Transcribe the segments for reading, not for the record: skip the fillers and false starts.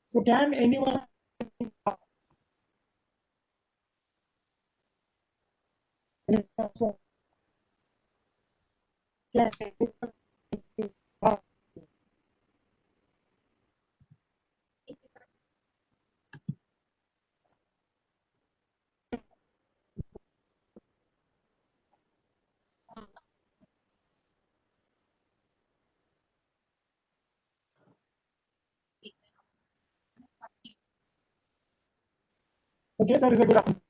So can anyone okay, that is a good answer.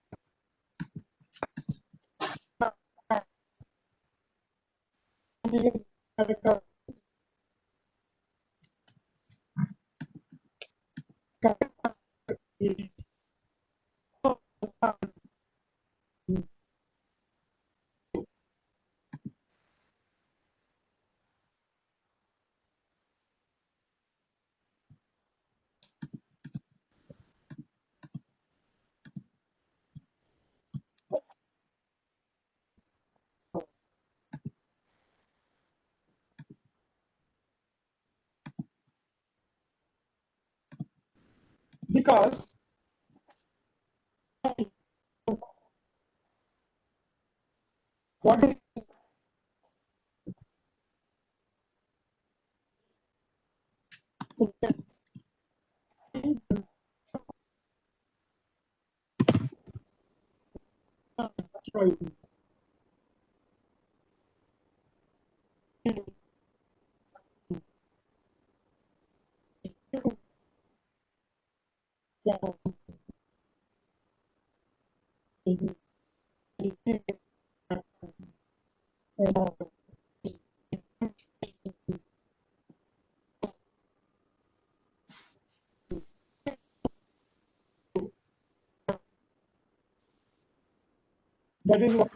Because what is that is what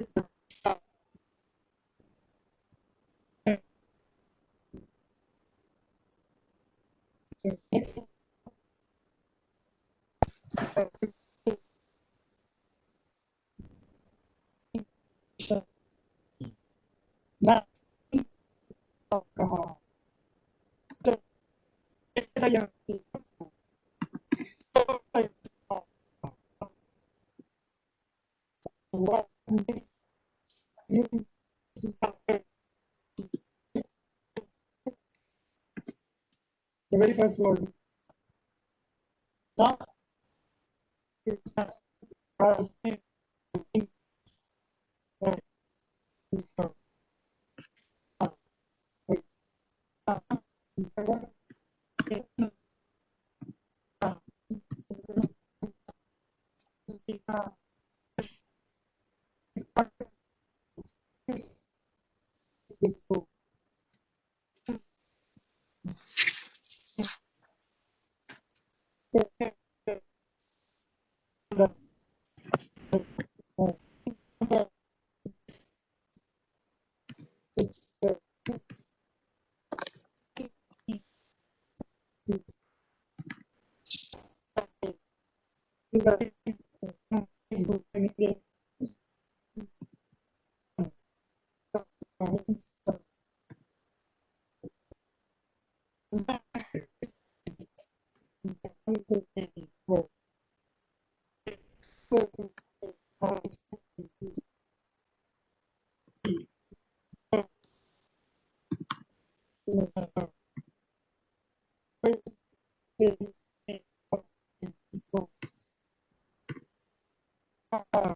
now the very first word. Now it's So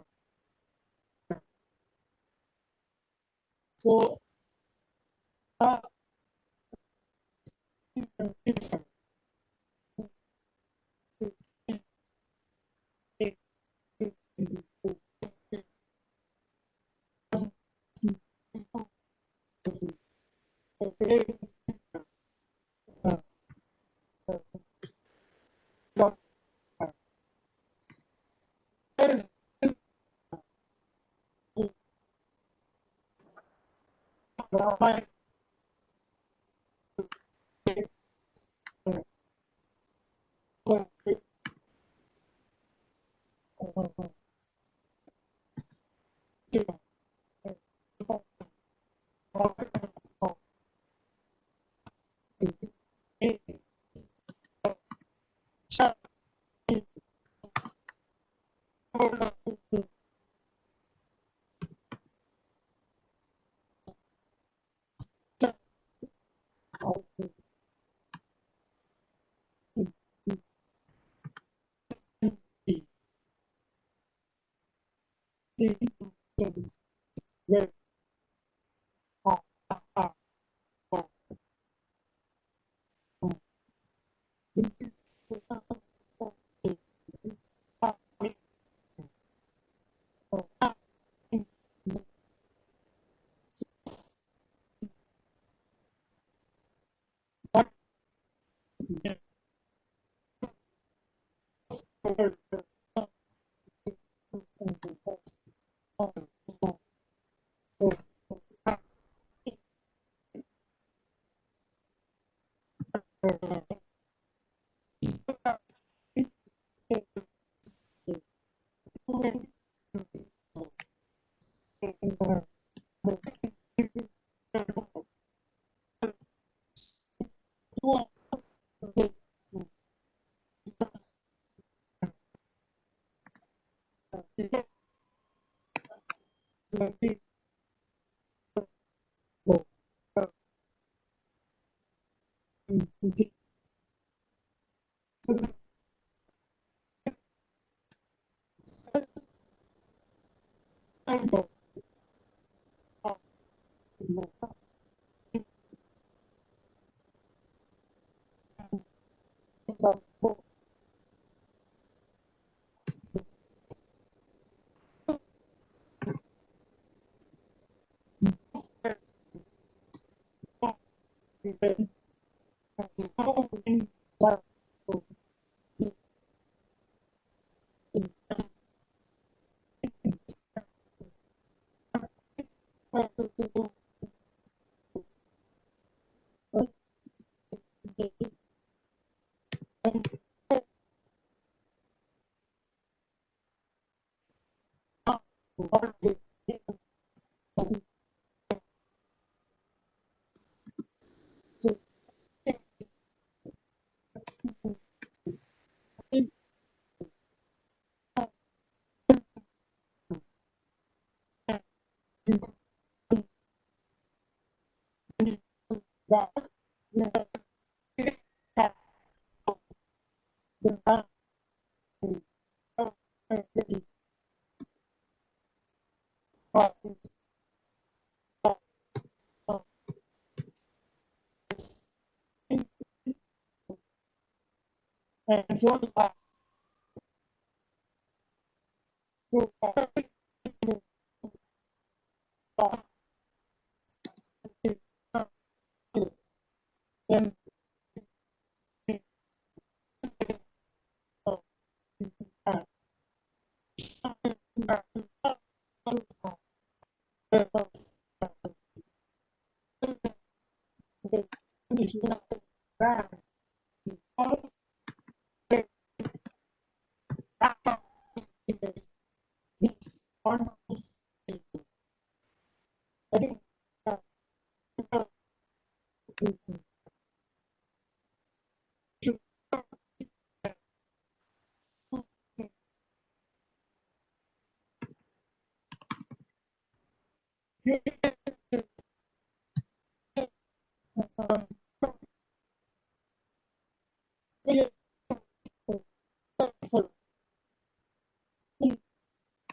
and so then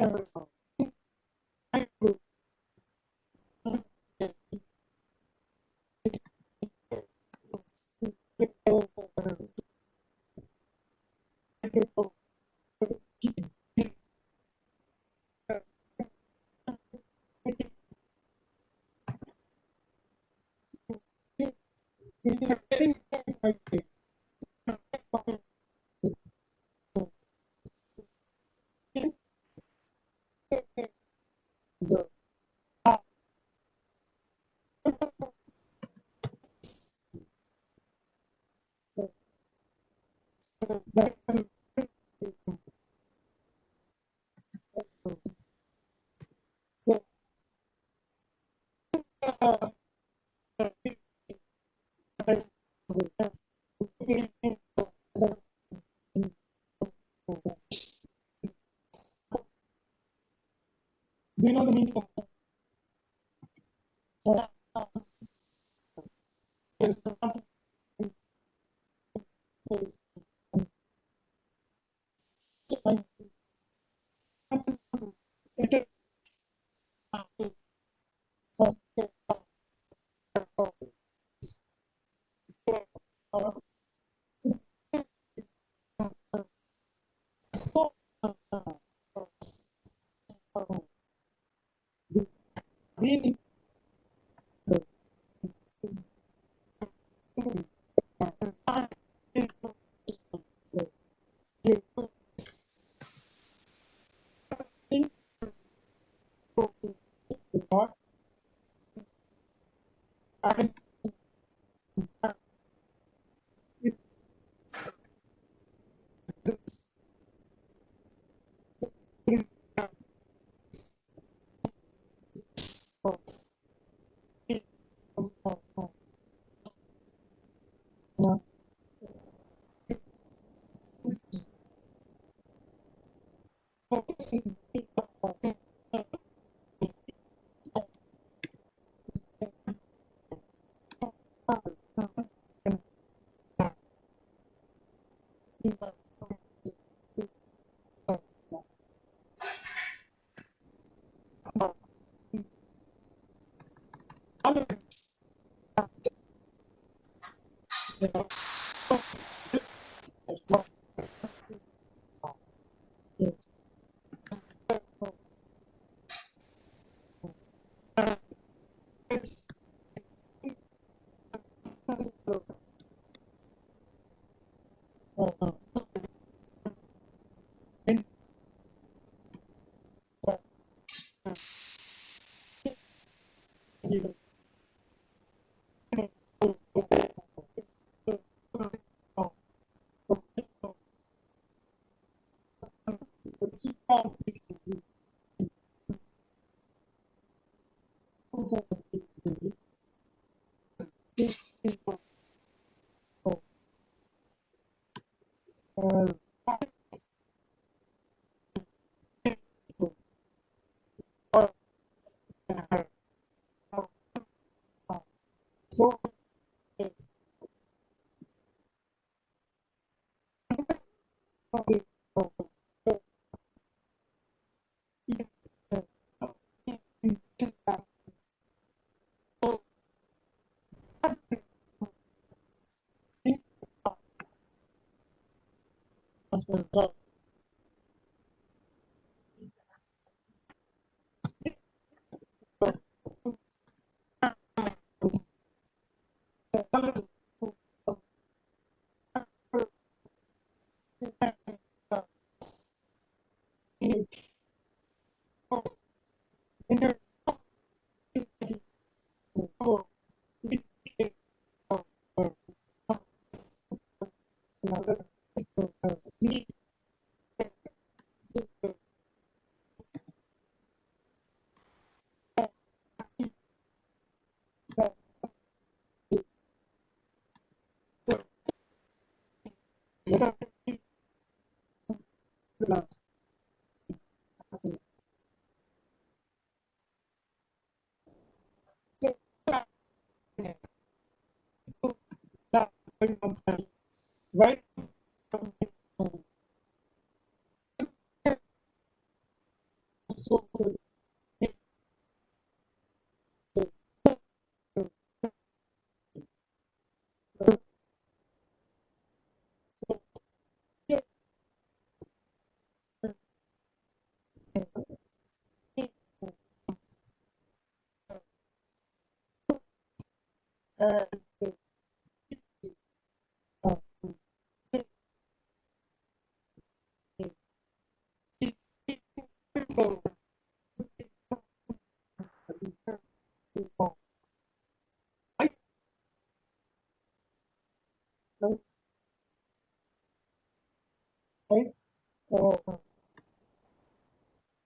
Do you know the meaning of meaning? So right?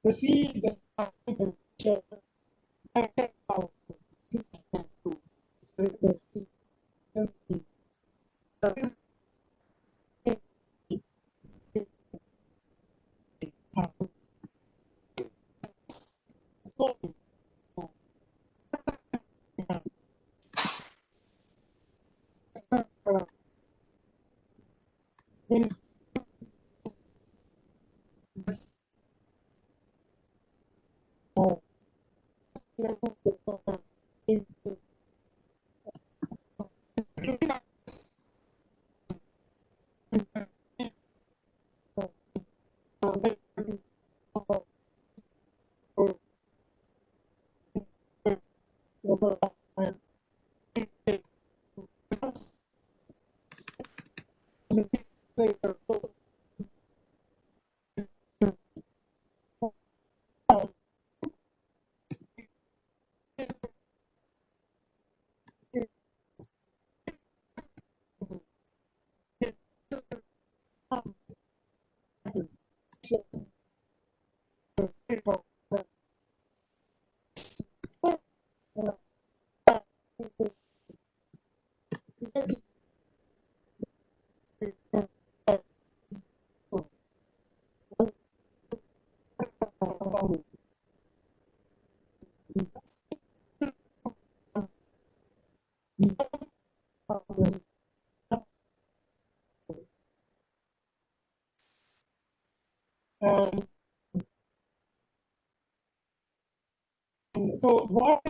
The sea, the so what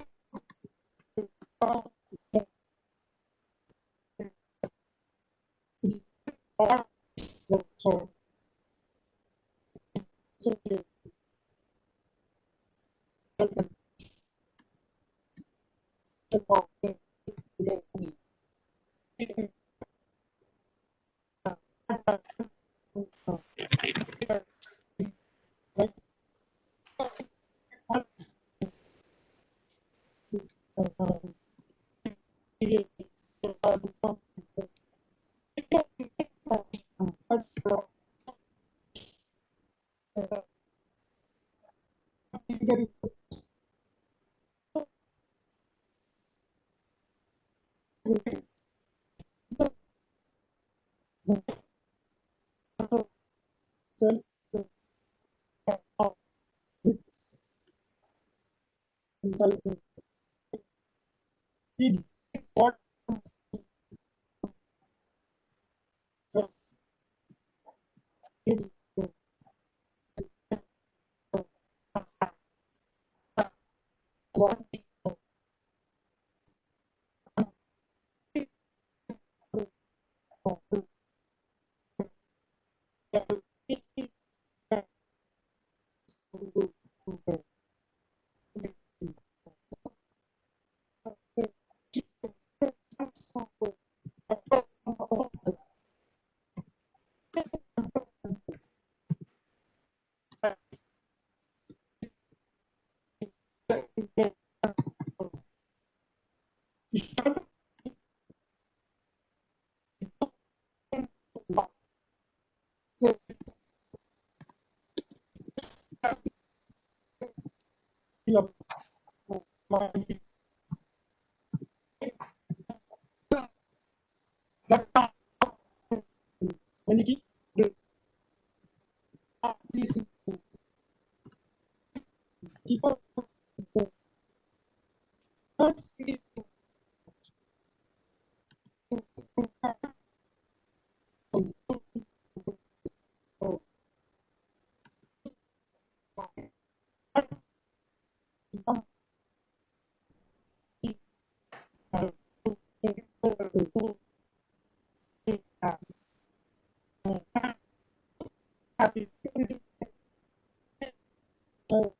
he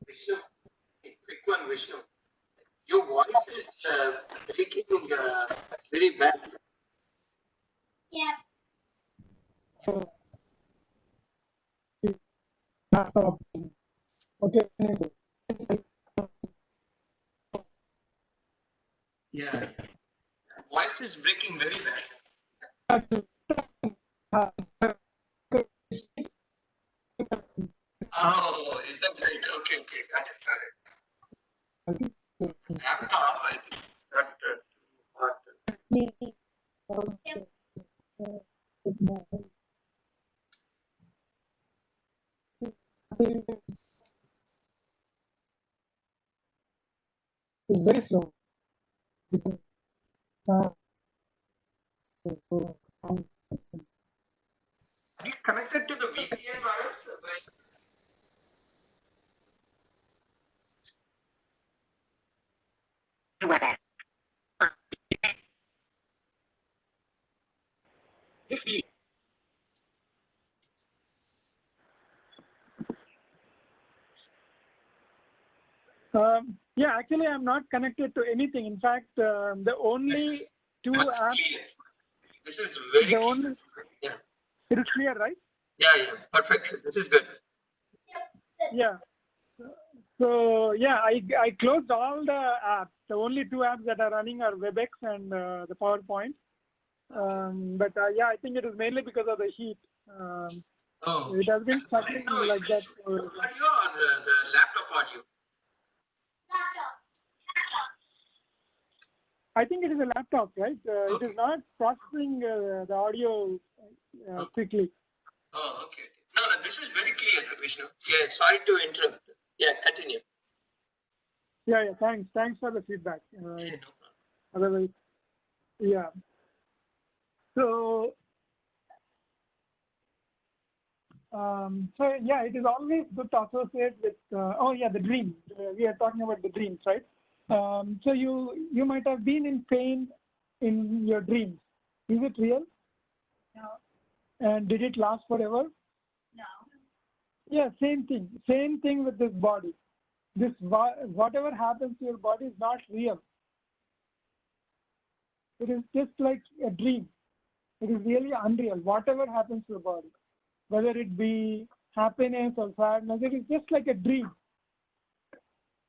Vishnu, a quick one, Vishnu. Your voice is breaking very bad. Yeah. Okay. Yeah. Voice is breaking very bad. Oh, is that right? Okay, okay, got it. Laptop, I think it's not too hot. It's very slow. Are you connected to the VPN virus? Yeah, actually, I'm not connected to anything. In fact, the only two apps. Clear. This is very the clear. Only, Yeah. it is clear, right? Yeah, yeah. Perfect. This is good. Yeah. So yeah, I closed all the apps. The only two apps that are running are WebEx and the PowerPoint. But yeah, I think it is mainly because of the heat. It has been sucking No, like is that. this audio or the laptop audio? I think it is a laptop, right? It is not processing the audio quickly. Oh, okay. No, this is very clear, Vishnu. Yeah, sorry to interrupt. Yeah, continue. Yeah, thanks for the feedback. No problem. Otherwise, yeah. So, so yeah, it is always good to associate with. Oh yeah, the dream. We are talking about the dreams, right? So you might have been in pain in your dreams. Is it real? No. And did it last forever? No. Yeah, same thing. Same thing with this body. This whatever happens to your body is not real. It is just like a dream. It is really unreal. Whatever happens to your body, whether it be happiness or sadness, it is just like a dream.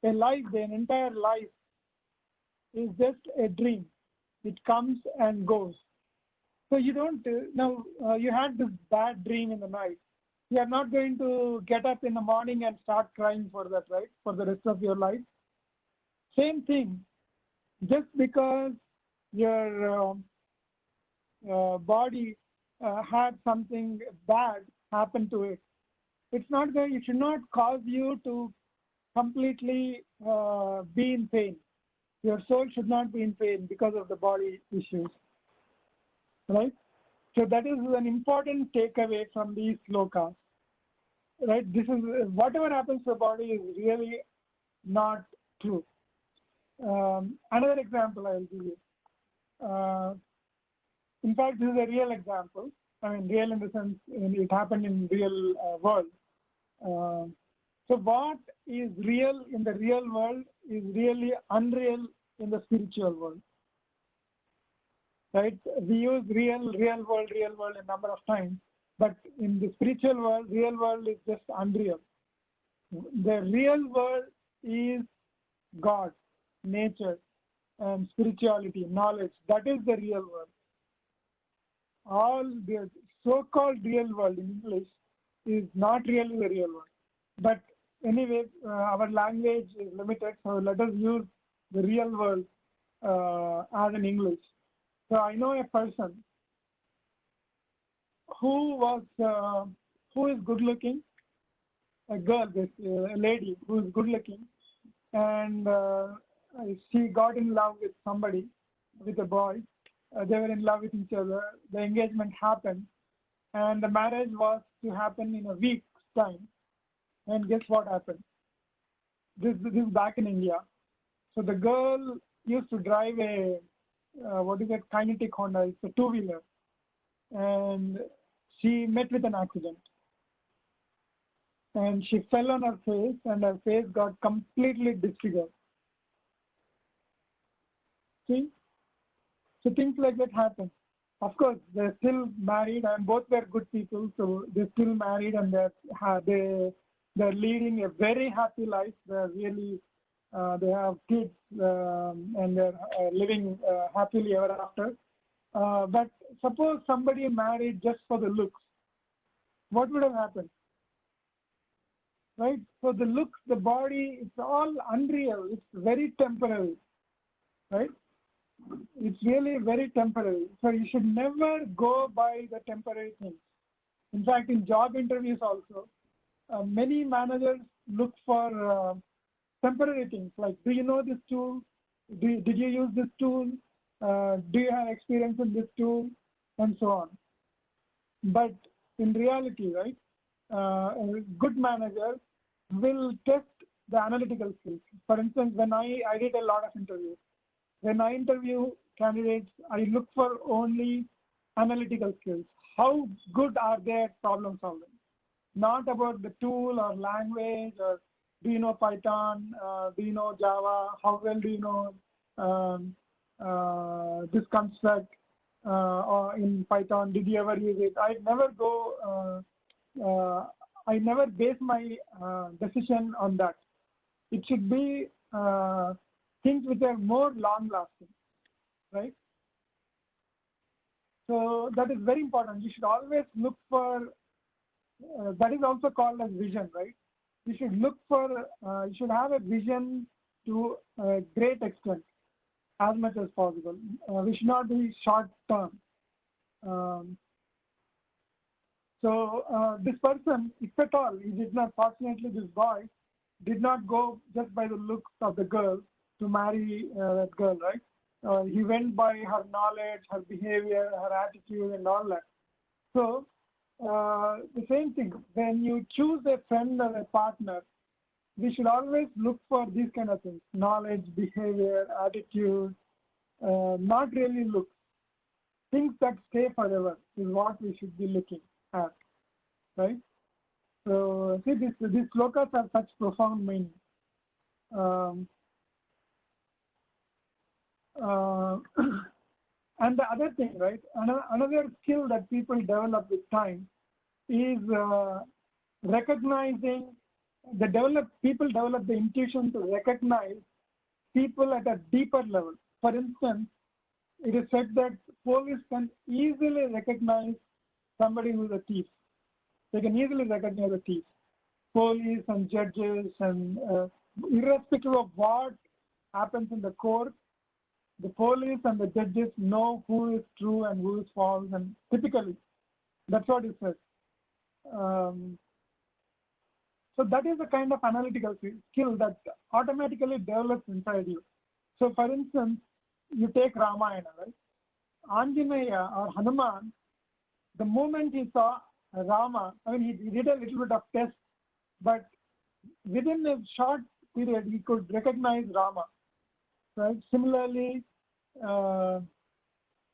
A life, an entire life is just a dream. It comes and goes. So you don't, now you had this bad dream in the night. You are not going to get up in the morning and start crying for that, right? For the rest of your life. Same thing. Just because your body had something bad happen to it, it should not cause you to completely be in pain. Your soul should not be in pain because of the body issues, right? So that is an important takeaway from these slokas, right? This is whatever happens to the body is really not true. Another example I will give you. In fact, this is a real example. I mean, real in the sense it happened in real world. So what is real in the real world is really unreal in the spiritual world, right? We use real world a number of times, but in the spiritual world, real world is just unreal. The real world is God, nature, and spirituality, knowledge. That is the real world. All the so-called real world in English is not really the real world. But anyway, our language is limited, so let us use the real world as an English. So I know a person who is good looking, a girl, a lady who is good looking, and she got in love with somebody, with a boy. They were in love with each other. The engagement happened, and the marriage was to happen in a week's time. And guess what happened? This is back in India. So the girl used to drive a kinetic Honda. It's a two-wheeler, and she met with an accident, and she fell on her face, and her face got completely disfigured. See, so things like that happen. Of course, they're still married, and both were good people, so they're still married, and they're leading a very happy life. They're really they have kids, and they're living happily ever after. But suppose somebody married just for the looks, what would have happened? Right? So the looks, the body, it's all unreal. It's very temporary, right? It's really very temporary. So you should never go by the temporary things. In fact, in job interviews also, many managers look for temporary things like, do you know this tool? Did you use this tool? Do you have experience in this tool? And so on. But in reality, right, a good manager will test the analytical skills. For instance, when I did a lot of interviews, when I interview candidates, I look for only analytical skills. How good are they at problem solving? Not about the tool or language, or do you know Python, do you know Java, how well do you know this construct or in Python, did you ever use it? I never go I never base my decision on that. It should be things which are more long-lasting, right? So that is very important. You should always look for, that is also called as vision, right? You should look for, you should have a vision to a great extent, as much as possible. We should not be short-term. So this person, if at all, he did not, fortunately this boy did not go just by the looks of the girl to marry that girl, right? He went by her knowledge, her behavior, her attitude and all that. So the same thing, when you choose a friend or a partner, we should always look for these kind of things: knowledge, behavior, attitude, not really looks. Things that stay forever is what we should be looking at, right? So see, these slokas have such profound meaning. And the other thing, right? Another skill that people develop with time is recognizing. People develop the intuition to recognize people at a deeper level. For instance, it is said that police can easily recognize somebody who is a thief. They can easily recognize a thief. Police and judges, and irrespective of what happens in the court, the police and the judges know who is true and who is false, and typically, that's what it says. So that is the kind of analytical skill that automatically develops inside you. So for instance, you take Ramayana, right? Anjaneya or Hanuman, the moment he saw Rama, I mean, he did a little bit of test, but within a short period, he could recognize Rama. Right? Similarly, there are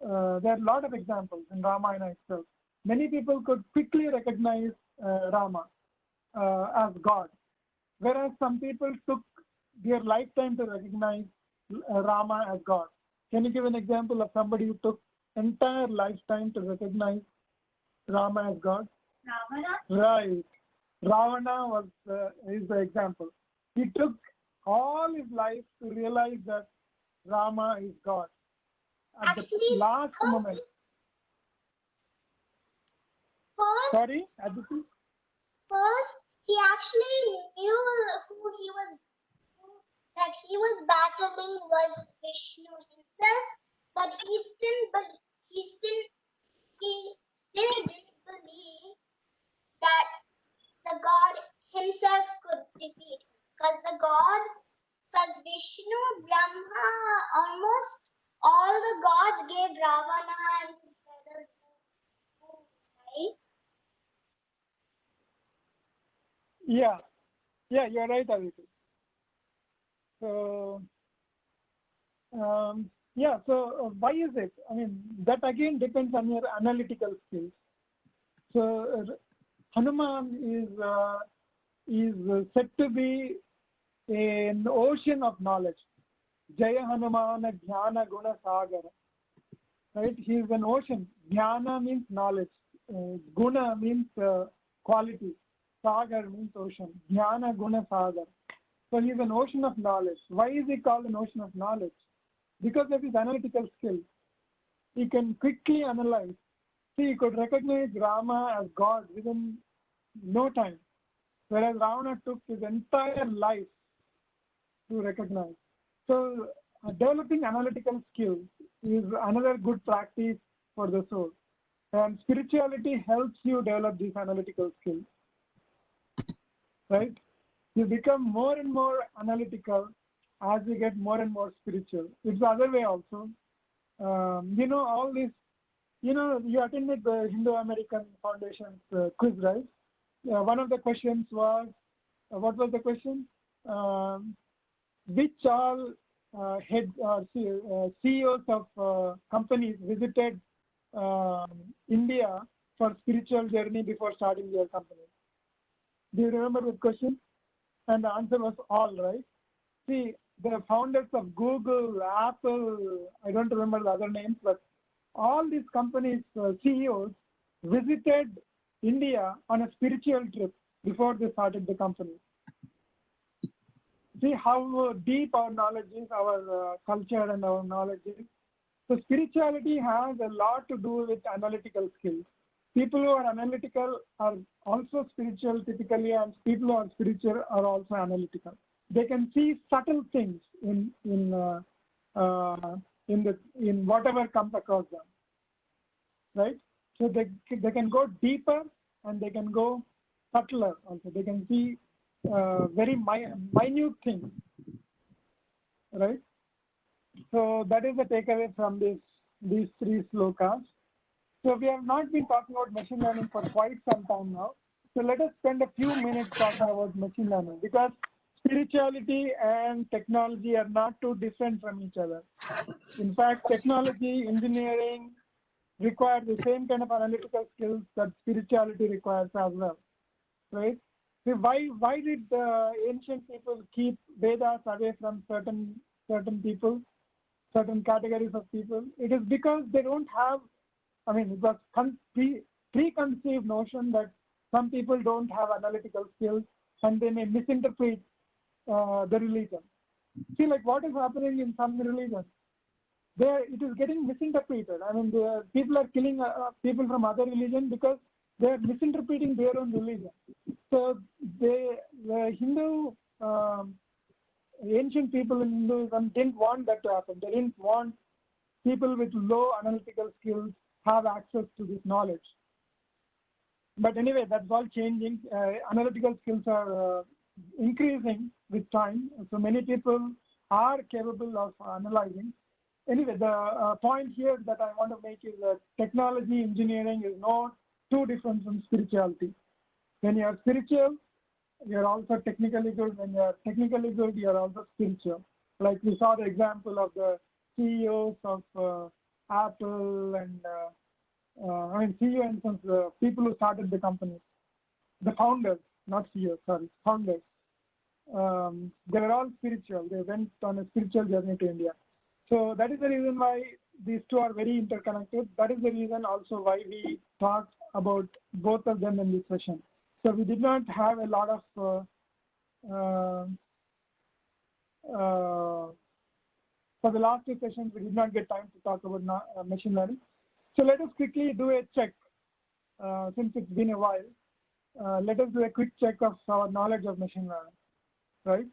a lot of examples in Ramayana itself. Many people could quickly recognize Rama as God, whereas some people took their lifetime to recognize Rama as God. Can you give an example of somebody who took entire lifetime to recognize Rama as God? Ravana? Right. Ravana is the example. He took all his life to realize that Rama is God. At Actually, the last moment. Sorry? First, he actually knew that he was battling was Vishnu himself, but he still didn't believe that the God himself could defeat him. Because Vishnu, Brahma, almost all the gods gave Ravana and his brothers wounds, right? Yeah, you're right, Aditi. So, so why is it? I mean, that again depends on your analytical skills. So, Hanuman is said to be an ocean of knowledge. Jaya Hanumana Jnana Guna Sagara. Right? He is an ocean. Jnana means knowledge. Guna means quality. Sagar means ocean. Jnana Guna Sagar. So he is an ocean of knowledge. Why is he called an ocean of knowledge? Because of his analytical skills. He can quickly analyze. See, he could recognize Rama as God within no time, whereas Ravana took his entire life to recognize. So developing analytical skills is another good practice for the soul. And spirituality helps you develop these analytical skills. Right? You become more and more analytical as you get more and more spiritual. It's the other way also. All this, you attended the Hindu-American Foundation's quiz, right? One of the questions was, what was the question? Which all head CEOs of companies visited India for spiritual journey before starting their company? Do you remember the question? And the answer was all, right? See, the founders of Google, Apple, I don't remember the other names, but all these companies' CEOs visited India on a spiritual trip before they started the company. See how deep our knowledge is, our culture and our knowledge is. So spirituality has a lot to do with analytical skills. People who are analytical are also spiritual typically, and people who are spiritual are also analytical. They can see subtle things in whatever comes across them, right? So they can go deeper and they can go subtler also. They can see very minute things, right? So that is the takeaway from these three slokas. So we have not been talking about machine learning for quite some time now. So let us spend a few minutes talking about machine learning, because spirituality and technology are not too different from each other. In fact, technology, engineering require the same kind of analytical skills that spirituality requires as well, right? So why did the ancient people keep Vedas away from certain people, certain categories of people? It is because they don't have, I mean, it was preconceived notion that some people don't have analytical skills and they may misinterpret the religion. See, like what is happening in some religions? It is getting misinterpreted. I mean, people are killing people from other religions because they are misinterpreting their own religion. So the Hindu, ancient people in Hinduism didn't want that to happen. They didn't want people with low analytical skills have access to this knowledge. But anyway, that's all changing. Analytical skills are increasing with time. So many people are capable of analyzing. Anyway, the point here that I want to make is that technology, engineering is not too different from spirituality. When you are spiritual, you are also technically good. When you are technically good, you are also spiritual. Like we saw the example of the CEOs of Apple and CEO in sense, the people who started the company, the founders, not CEOs, sorry, founders. They were all spiritual. They went on a spiritual journey to India. So that is the reason why these two are very interconnected. That is the reason also why we talked about both of them in this session. So we did not have a lot of for the last two sessions, we did not get time to talk about machine learning. So let us quickly do a check. Since it's been a while, let us do a quick check of our knowledge of machine learning, right?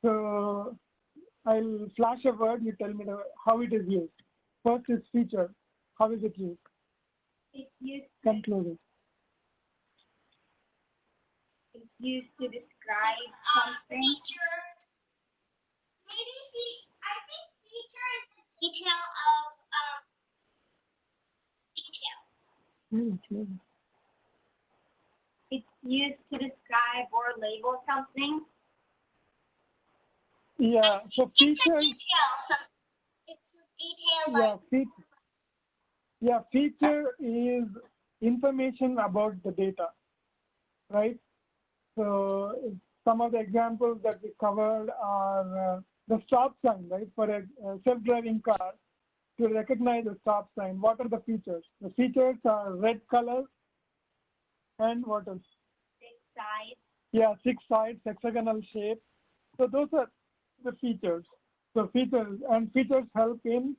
So I'll flash a word, you tell me how it is used. First is feature. How is it used? It's used. Come closer. It's used to describe something. Features. Maybe I think feature is the detail of details. It's used to describe or label something. Yeah, so It's feature. a detail. It's a detail. Yeah, feature is information about the data, right? So some of the examples that we covered are the stop sign, right? For a self-driving car, to recognize a stop sign, what are the features? The features are red color and what else? 6 sides. Yeah, 6 sides, hexagonal shape. So those are the features. So features help in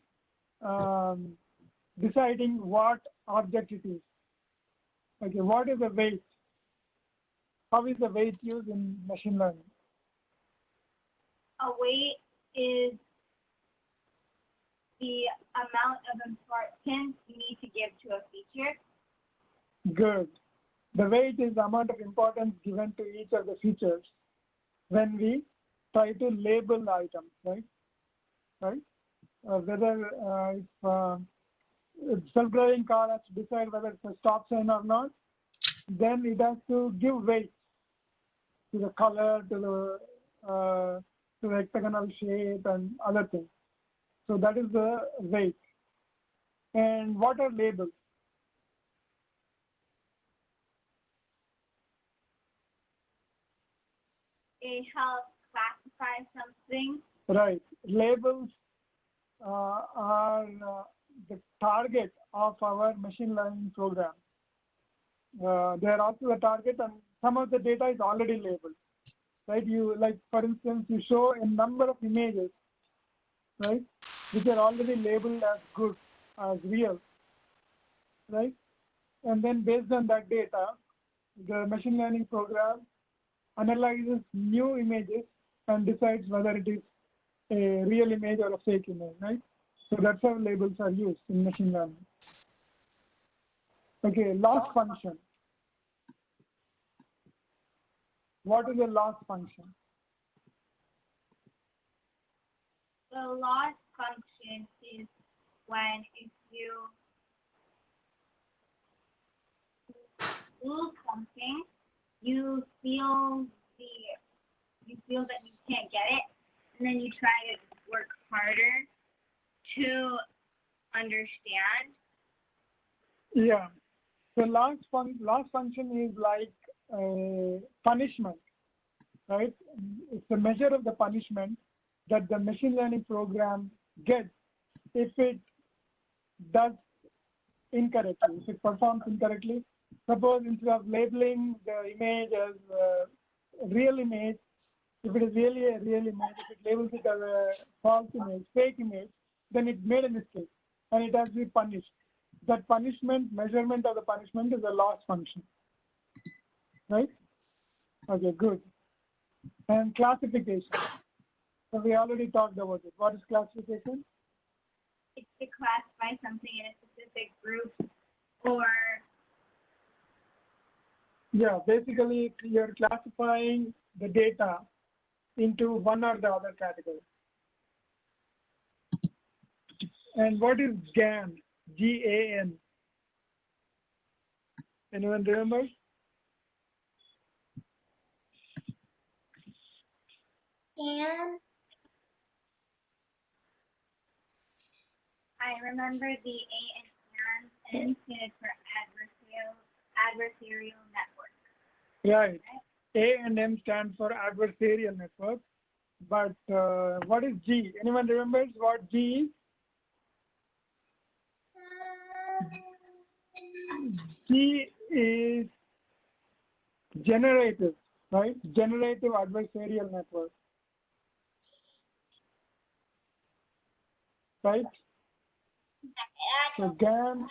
deciding what object it is. Okay, what is the weight? How is the weight used in machine learning? A weight is the amount of importance you need to give to a feature. Good. The weight is the amount of importance given to each of the features when we try to label the items, right? Right? Whether if self-driving car has to decide whether it's a stop sign or not, then it has to give weight to the color, to the hexagonal shape and other things. So that is the weight. And what are labels? It helps classify something. Right. Labels are the target of our machine learning program. They are also the target, and some of the data is already labeled, right? You, like, for instance, you show a number of images, right, which are already labeled as good, as real, right? And then based on that data, the machine learning program analyzes new images and decides whether it is a real image or a fake image, right? So that's how labels are used in machine learning. Okay, loss function. What is a loss function? The loss function is when if you lose something, you feel that you can't get it, and then you try to work harder to understand. Yeah. So loss function is like punishment, right? It's a measure of the punishment that the machine learning program gets if it does incorrectly, if it performs incorrectly. Suppose instead of labeling the image as a real image, if it is really a real image, if it labels it as a false image, fake image, then it made a mistake and it has to be punished. That punishment, measurement of the punishment is a loss function, right? Okay, good. And classification. So we already talked about it. What is classification? It's to classify something in a specific group or. Yeah, basically you're classifying the data into one or the other category. And what is GAN? G-A-N. Anyone remember? And I remember the A and N stood for adversarial network. Right. A and M stand for adversarial network. But what is G? Anyone remembers what G is? G is generative, right? Generative adversarial network. Right? So GAN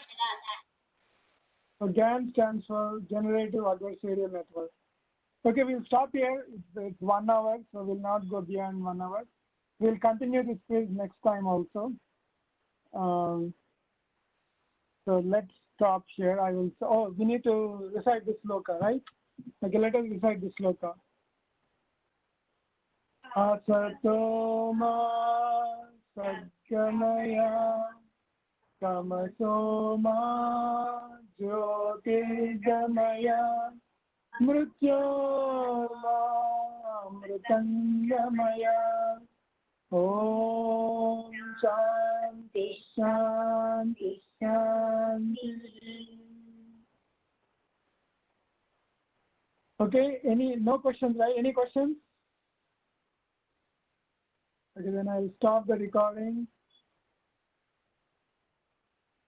stands for Generative Adversarial Network. Okay, we'll stop here. It's 1 hour, so we'll not go beyond 1 hour. We'll continue this quiz next time also. So let's stop here. We need to recite this sloka, right? Okay, let us recite this sloka. Asatoma Sadgamaya Tamasoma Jyotirgamaya Mrityorma Amritangamaya Om Shanti Shanti Shanti. Okay, no questions, right? Any questions? Okay, then I'll stop the recording.